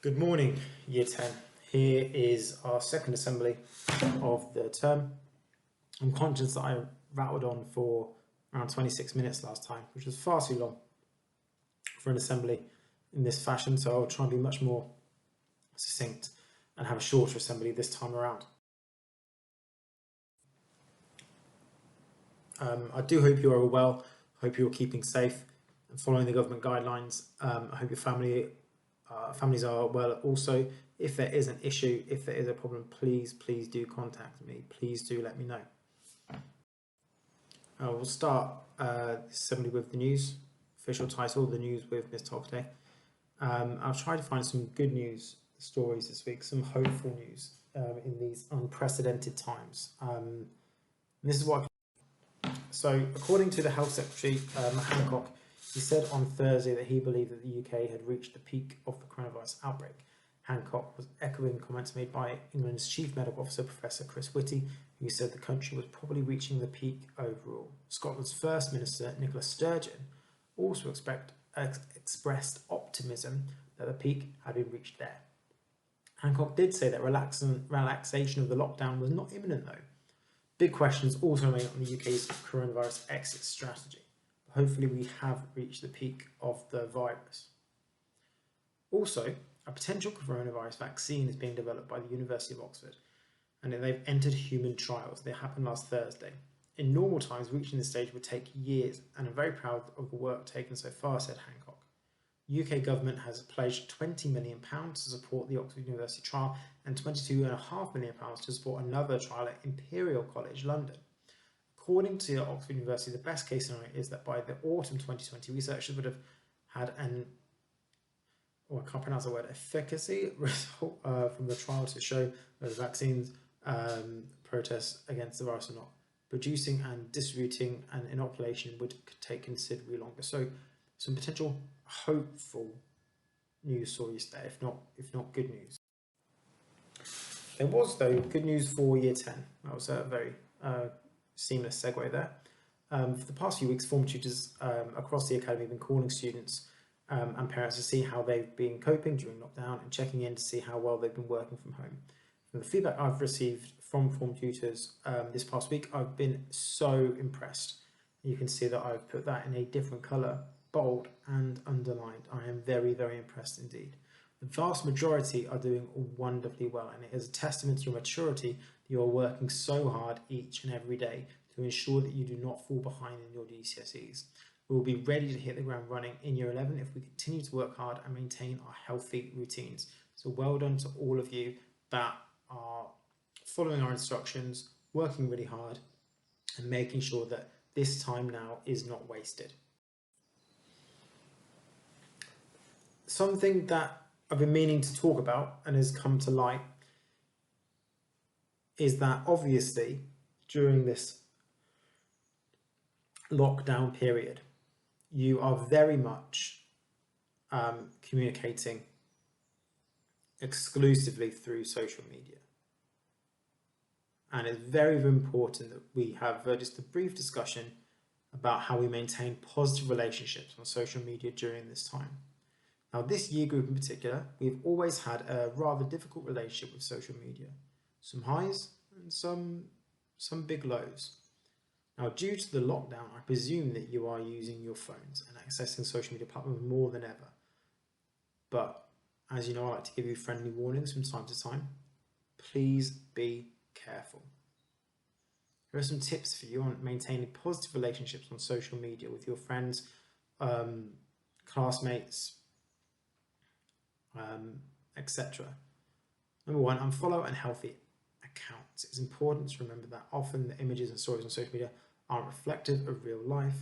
Good morning, Year 10. Here is our second assembly of the term. I'm conscious that I rattled on for around 26 minutes last time, which was far too long for an assembly in this fashion, so I'll try and be much more succinct and have a shorter assembly this time around. I do hope you are all well, I hope you're keeping safe and following the government guidelines. I hope your families are well also. If there is an issue, if there is a problem, please do contact me. Please do let me know. We'll start this assembly with the news. Official title, The News with Ms. Tokte. I'll try to find some good news stories this week, some hopeful news in these unprecedented times. This is what. So, according to the Health Secretary, Matt Hancock, he said on Thursday that he believed that the UK had reached the peak of the coronavirus outbreak. Hancock was echoing comments made by England's Chief Medical Officer, Professor Chris Whitty, who said the country was probably reaching the peak overall. Scotland's First Minister, Nicola Sturgeon, also expressed optimism that the peak had been reached there. Hancock did say that relaxation of the lockdown was not imminent, though. Big questions also remain on the UK's coronavirus exit strategy. Hopefully we have reached the peak of the virus. Also, a potential coronavirus vaccine is being developed by the University of Oxford, and they've entered human trials. They happened last Thursday. In normal times, reaching this stage would take years, and I'm very proud of the work taken so far, said Hancock. The UK government has pledged £20 million to support the Oxford University trial and £22.5 million to support another trial at Imperial College London. According to Oxford University, the best case scenario is that by the autumn 2020, researchers would have had I can't pronounce the word, efficacy result from the trial to show that the vaccines protests against the virus or not. Producing and distributing an inoculation could take considerably longer. So some potential hopeful news stories there, if not good news. There was, though, good news for Year 10. That was a very seamless segue there. For the past few weeks, form tutors across the academy have been calling students and parents to see how they've been coping during lockdown and checking in to see how well they've been working from home. From the feedback I've received from form tutors this past week, I've been so impressed. You can see that I've put that in a different colour, bold and underlined. I am very, very impressed indeed. The vast majority are doing wonderfully well, and it is a testament to your maturity that you are working so hard each and every day to ensure that you do not fall behind in your GCSEs. We will be ready to hit the ground running in Year 11 if we continue to work hard and maintain our healthy routines. So well done to all of you that are following our instructions, working really hard, and making sure that this time now is not wasted. Something that I've been meaning to talk about and has come to light is that obviously during this lockdown period, you are very much communicating exclusively through social media. And it's very, very important that we have just a brief discussion about how we maintain positive relationships on social media during this time. Now, this year group in particular, we've always had a rather difficult relationship with social media. Some highs and some big lows. Now, due to the lockdown, I presume that you are using your phones and accessing social media platforms more than ever. But as you know, I like to give you friendly warnings from time to time. Please be careful. Here are some tips for you on maintaining positive relationships on social media with your friends, classmates, etc. Number one, unfollow unhealthy accounts. It's important to remember that often the images and stories on social media aren't reflective of real life.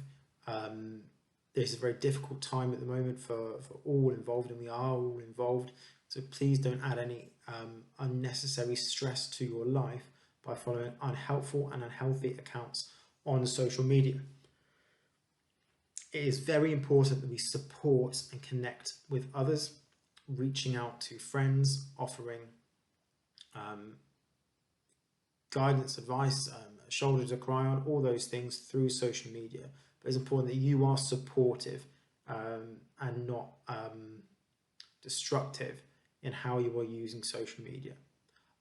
This is a very difficult time at the moment for all involved, and we are all involved. So please don't add any unnecessary stress to your life by following unhelpful and unhealthy accounts on social media. It is very important that we support and connect with others, reaching out to friends, offering guidance, advice, shoulder to cry on, all those things through social media. But it's important that you are supportive and not destructive in how you are using social media.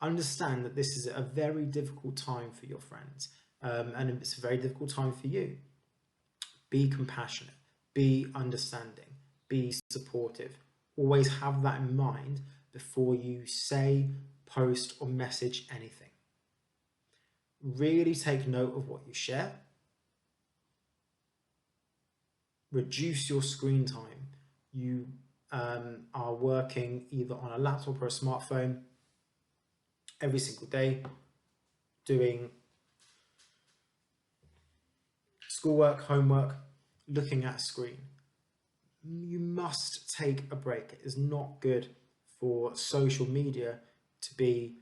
Understand that this is a very difficult time for your friends, and it's a very difficult time for you. Be compassionate, be understanding, be supportive. Always have that in mind before you say, post, or message anything. Really take note of what you share. Reduce your screen time. You are working either on a laptop or a smartphone every single day, doing schoolwork, homework, looking at a screen. You must take a break. It is not good for social media to be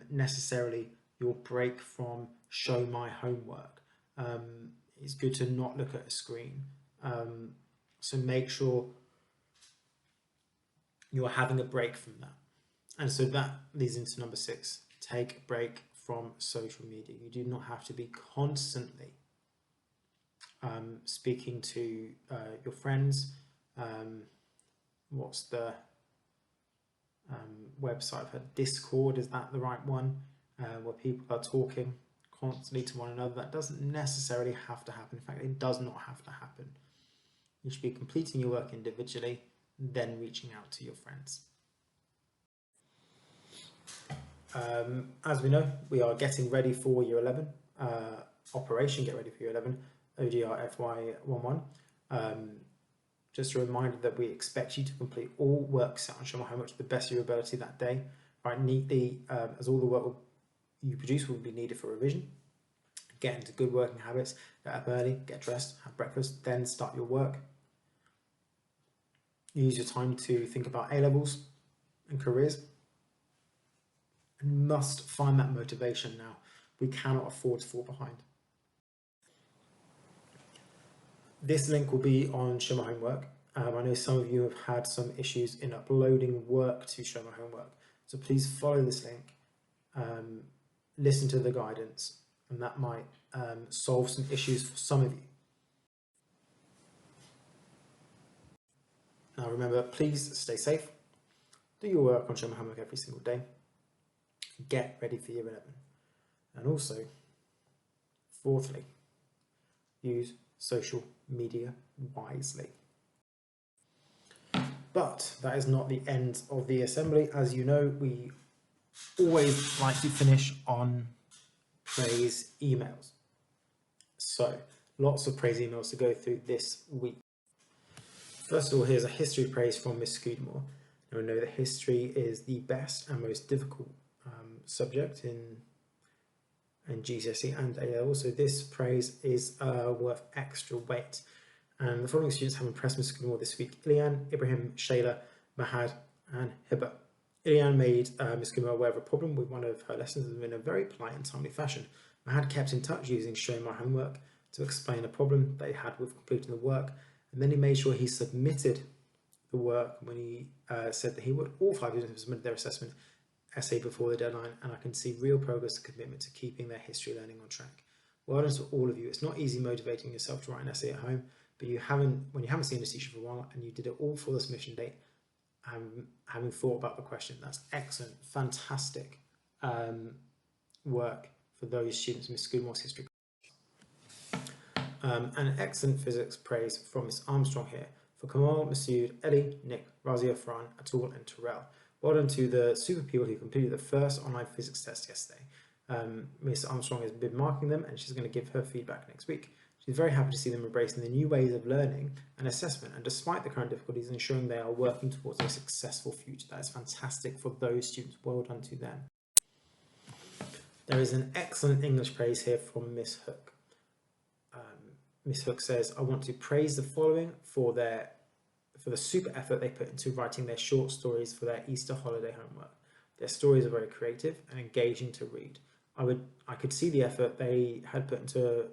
necessarily your break from show my homework. It's good to not look at a screen. So make sure you're having a break from that. And so that leads into number 6. Take a break from social media. You do not have to be constantly speaking to your friends. What's the website? I've heard Discord, is that the right one? Where people are talking constantly to one another. That doesn't necessarily have to happen. In fact, it does not have to happen. You should be completing your work individually, then reaching out to your friends. As we know, we are getting ready for Year 11. Operation Get Ready for Year 11, ODR FY11. Just a reminder that we expect you to complete all work set on Show My Homework to the best of your ability that day. Write neatly, as all the work you produce will be needed for revision. Get into good working habits, get up early, get dressed, have breakfast, then start your work. Use your time to think about A-levels and careers. And must find that motivation now. We cannot afford to fall behind. This link will be on Show My Homework. I know some of you have had some issues in uploading work to Show My Homework. So please follow this link, listen to the guidance, and that might solve some issues for some of you. Now remember, please stay safe. Do your work on Show My Homework every single day. Get ready for Year 11. And also, fourthly, use social media wisely. But that is not the end of the assembly. As you know, we always like to finish on praise emails. So lots of praise emails to go through this week. First of all, here's a history praise from Miss Scudamore. Now we know that history is the best and most difficult subject in GCSE and A-level, so this praise is worth extra weight. And the following students have impressed Ms. Scudamore this week: Ilian, Ibrahim, Shayla, Mahad, and Hiba. Ilian made Ms. Scudamore aware of a problem with one of her lessons in a very polite and timely fashion. Mahad kept in touch using Show My Homework to explain a problem they had with completing the work, and then he made sure he submitted the work when he said that he would. All 5 students have submitted their assessment essay before the deadline, and I can see real progress and commitment to keeping their history learning on track. Well done to all of you. It's not easy motivating yourself to write an essay at home, but when you haven't seen a teacher for a while and you did it all for the submission date, having thought about the question, that's excellent, fantastic work for those students in Miss Scudamore's history. An excellent physics praise from Miss Armstrong here for Kamal, Masood, Ellie, Nick, Razia, Fran, Atul, and Terrell. Well done to the super people who completed the first online physics test yesterday. Miss Armstrong has been marking them, and she's going to give her feedback next week. She's very happy to see them embracing the new ways of learning and assessment, and despite the current difficulties, ensuring they are working towards a successful future. That is fantastic for those students. Well done to them. There is an excellent English praise here from Miss Hook. Miss Hook says, I want to praise the following for the super effort they put into writing their short stories for their Easter holiday homework. Their stories are very creative and engaging to read. I could see the effort they had put into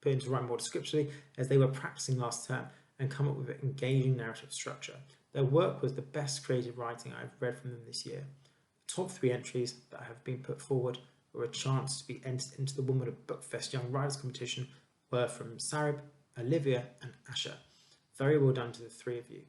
writing more descriptively as they were practicing last term and come up with an engaging narrative structure. Their work was the best creative writing I've read from them this year. The top 3 entries that have been put forward were a chance to be entered into the Women of Bookfest Young Writers competition were from Sarib, Olivia, and Asha. Very well done to the 3 of you.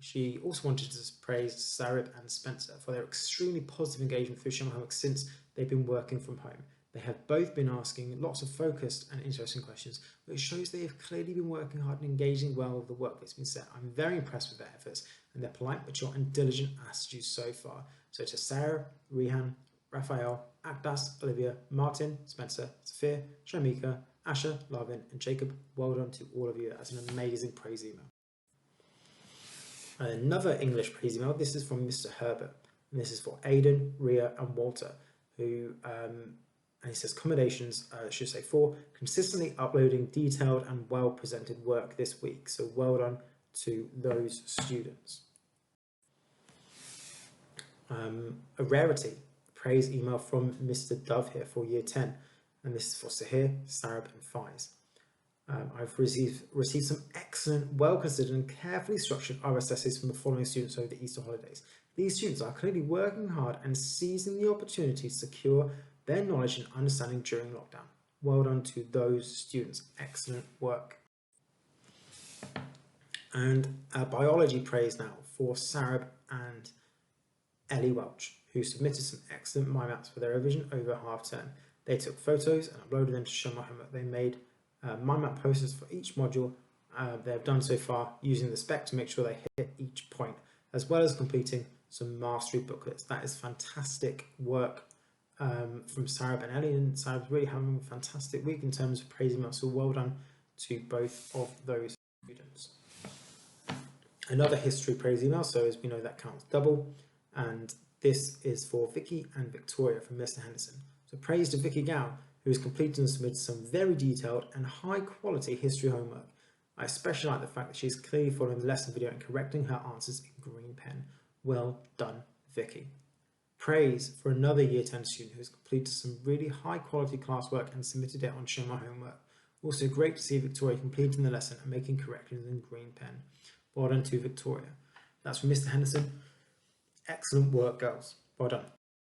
She also wanted to praise Sarab and Spencer for their extremely positive engagement through Shamrock Homework since they've been working from home. They have both been asking lots of focused and interesting questions, which shows they have clearly been working hard and engaging well with the work that's been set. I'm very impressed with their efforts and their polite, mature and diligent attitudes so far. So to Sarah, Rehan, Raphael, Akdas, Olivia, Martin, Spencer, Sophia, Shamika, Asha, Lavin and Jacob, well done to all of you. That's an amazing praise email. Another English praise email, this is from Mr. Herbert, and this is for Aidan, Ria and Walter, who, and he says, commendations, should say for consistently uploading detailed and well presented work this week. So well done to those students. A rarity, praise email from Mr. Dove here for year 10, and this is for Sahir, Sarab and Faiz. I've received some excellent, well-considered and carefully structured RSSs from the following students over the Easter holidays. These students are clearly working hard and seizing the opportunity to secure their knowledge and understanding during lockdown. Well done to those students. Excellent work. And biology praise now for Sarab and Ellie Welch, who submitted some excellent mind maps for their revision over half term. They took photos and uploaded them to Shamrock Homework. They made mind map posters for each module they have done so far using the spec to make sure they hit each point, as well as completing some mastery booklets. That is fantastic work from Sarab and Ellie, and Sarab's really having a fantastic week in terms of praising them, so well done to both of those students. Another history praise email, so as we know that counts double, and this is for Vicky and Victoria from Mr. Henderson. So praise to Vicky Gow, who has completed and submitted some very detailed and high quality history homework. I especially like the fact that she's clearly following the lesson video and correcting her answers in green pen. Well done, Vicky. Praise for another year 10 student who has completed some really high quality classwork and submitted it on Show My Homework. Also great to see Victoria completing the lesson and making corrections in green pen. Well done to Victoria. That's from Mr. Henderson. Excellent work, girls. Well done.